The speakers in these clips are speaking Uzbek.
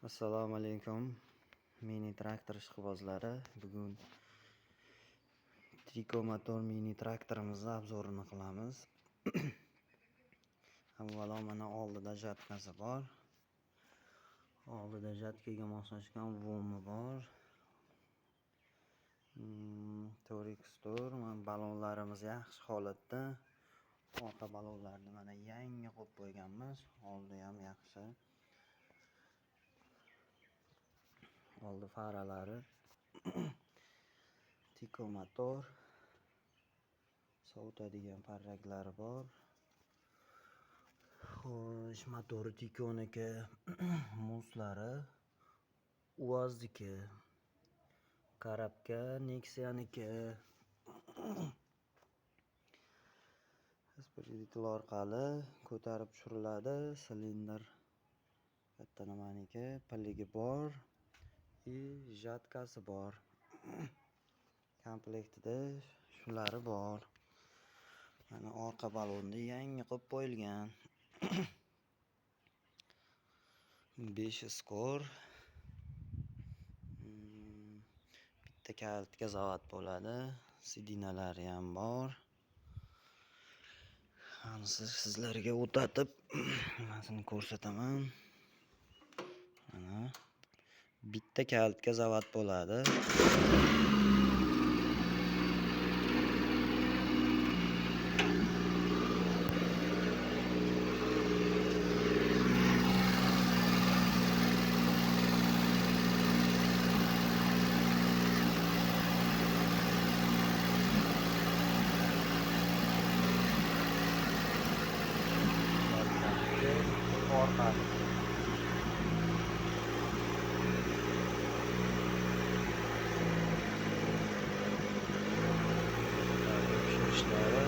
Assalomu alaykum mini traktor ishqibozlari. Bugun trikomotor mini traktorimizni obzorini qilamiz. Avvalo mana oldida jatkasi bor. Oldida jatkaga moslashgan vomi bor. Torixtor, mana balonlarimiz yaxshi holatda. Orqa balonlarni mana yangi qo'yib qo'yganmiz. Oldi ham yaxshi. Oldi faralari trikomotor, sovutadigan parraklari bor. Xo'sh, motori Tikoniki, muslari UAZniki, karabka Nexia'niki. Rasparator orqali ko'tarib tushiriladi. Silindr katta nimaniki, piligi bor. Jatkasi bor. Komplektida shulari bor. Mana orqa balonni yangi qo'yib qo'yilgan. 5 skor. Bitta kalitga zavod bo'ladi. Sidinalari ham bor. Mana sizlarga o'tatib nimasini ko'rsataman. Mana bitta kalitga zavod bo'ladi. Orqali ishlari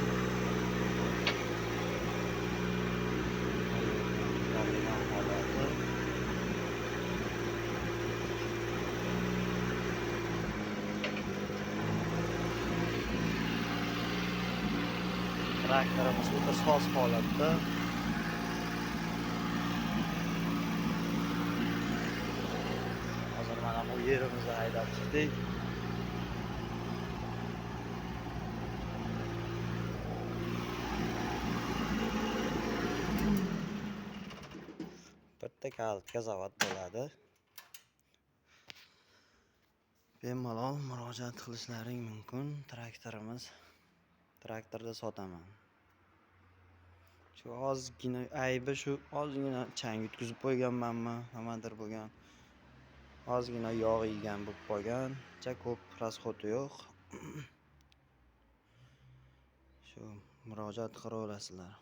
traktorimiz o'ta soz holatda. Hozir mana bu yerimizni haydab chiqdik. Bitta kalitga zavod bo'ladi. Bemalol murojaat qilishlaring mumkin. Traktorda sotaman. Shu ozgina aybi shu ozgina chang yutkazib qo'yganmanmi, nimadir bo'lgan. Ozgina yog' yegan bo'lib qolgan. Ko'p rasxoti yo'q. Shu murojaat qilaverasizlar.